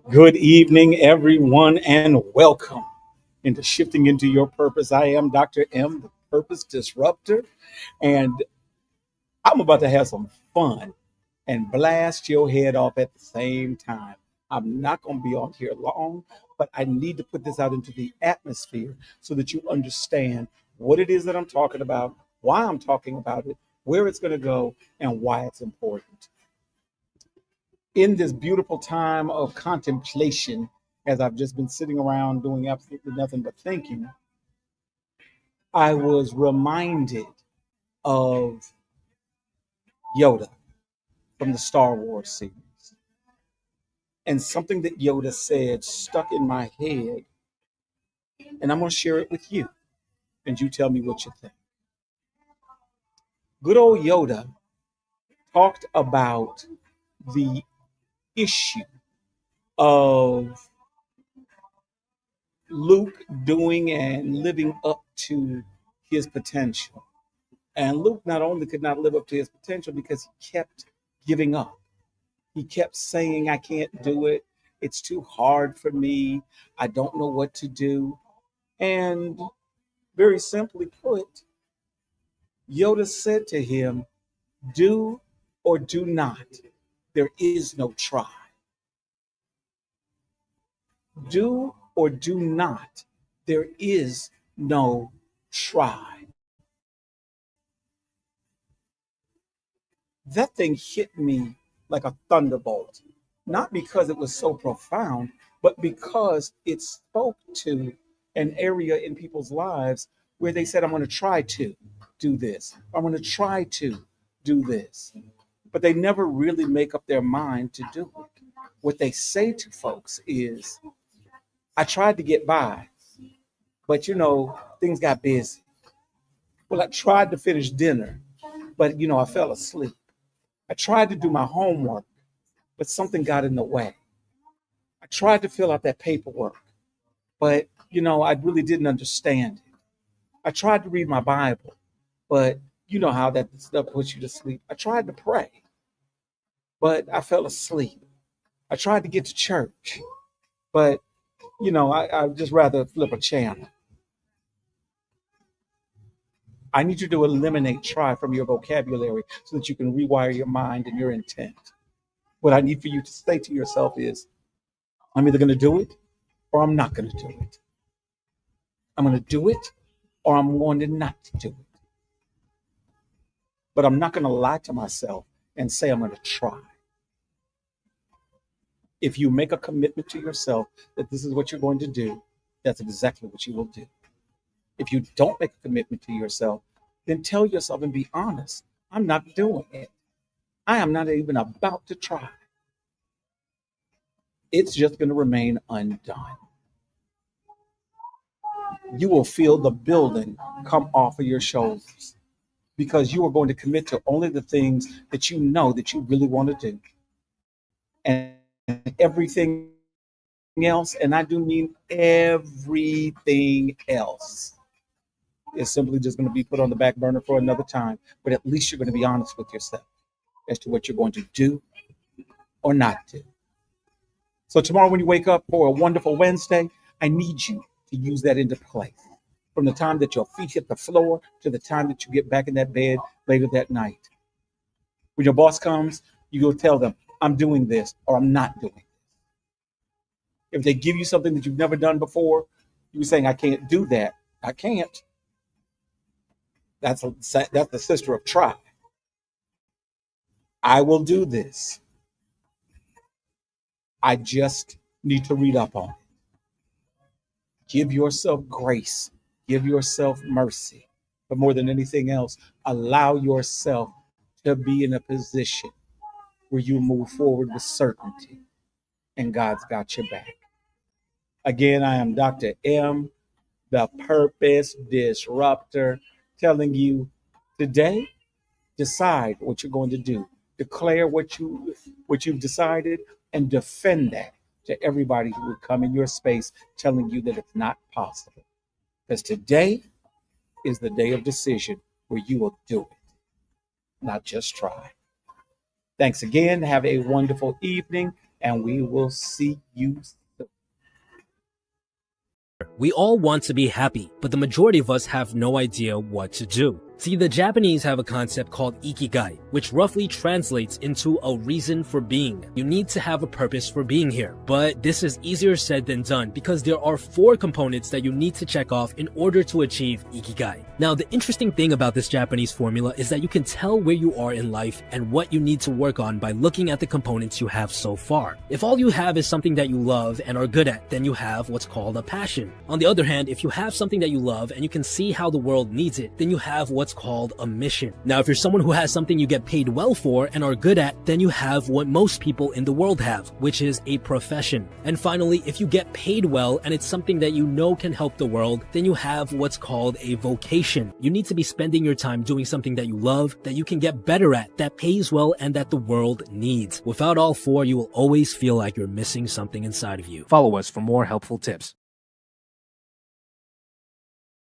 Good evening, everyone, and welcome into Shifting into Your Purpose. I am Dr. M, the Purpose Disruptor, and I'm about to have some fun and blast your head off at the same time. I'm not going to be on here long, but I need to put this out into the atmosphere so that you understand what it is that I'm talking about, why I'm talking about it, where it's going to go, and why it's important. In this beautiful time of contemplation, as I've just been sitting around doing absolutely nothing but thinking, I was reminded of Yoda from the Star Wars series. And something that Yoda said stuck in my head, and I'm going to share it with you, and you tell me what you think. Good old Yoda talked about the issue of Luke doing and living up to his potential. And Luke not only could not live up to his potential because he kept giving up. He kept saying, I can't do it. It's too hard for me. I don't know what to do. And very simply put, Yoda said to him, do or do not. There is no try. Do or do not. There is no try. That thing hit me like a thunderbolt, not because it was so profound, but because it spoke to an area in people's lives where they said, I'm going to try to do this. I'm going to try to do this. But they never really make up their mind to do it. What they say to folks is, I tried to get by, but things got busy. Well, I tried to finish dinner, but I fell asleep. I tried to do my homework, but something got in the way. I tried to fill out that paperwork, but I really didn't understand it. I tried to read my Bible, but you know how that stuff puts you to sleep. I tried to pray, but I fell asleep. I tried to get to church, but I just rather flip a channel. I need you to eliminate try from your vocabulary so that you can rewire your mind and your intent. What I need for you to say to yourself is, I'm either going to do it or I'm not going to do it. I'm going to do it or I'm going to not do it. But I'm not going to lie to myself and say I'm going to try. If you make a commitment to yourself that this is what you're going to do, that's exactly what you will do. If you don't make a commitment to yourself, then tell yourself and be honest. I'm not doing it. I am not even about to try. It's just going to remain undone. You will feel the building come off of your shoulders because you are going to commit to only the things that you know that you really want to do. And everything else, and I do mean everything else, is simply just going to be put on the back burner for another time. But at least you're going to be honest with yourself as to what you're going to do or not do. So tomorrow when you wake up for a wonderful Wednesday, I need you to use that into place. From the time that your feet hit the floor to the time that you get back in that bed later that night. When your boss comes, you go tell them, I'm doing this or I'm not doing it. If they give you something that you've never done before, you're saying, I can't do that. I can't. That's the sister of try. I will do this. I just need to read up on it. Give yourself grace. Give yourself mercy. But more than anything else, allow yourself to be in a position where you move forward with certainty and God's got your back. Again, I am Dr. M, the Purpose Disruptor, telling you today, decide what you're going to do. Declare what you've decided and defend that to everybody who would come in your space telling you that it's not possible. Because today is the day of decision where you will do it, not just try. Thanks again. Have a wonderful evening. and we will see you soon. We all want to be happy, but the majority of us have no idea what to do. See, the Japanese have a concept called ikigai, which roughly translates into a reason for being. You need to have a purpose for being here. But this is easier said than done because there are 4 components that you need to check off in order to achieve ikigai. Now, the interesting thing about this Japanese formula is that you can tell where you are in life and what you need to work on by looking at the components you have so far. If all you have is something that you love and are good at, then you have what's called a passion. On the other hand, if you have something that you love and you can see how the world needs it, then you have what's called a mission. Now, if you're someone who has something you get paid well for and are good at, then you have what most people in the world have, which is a profession. And finally, if you get paid well and it's something that you know can help the world, then you have what's called a vocation. You need to be spending your time doing something that you love, that you can get better at, that pays well, and that the world needs. Without all 4, you will always feel like you're missing something inside of you. Follow us for more helpful tips.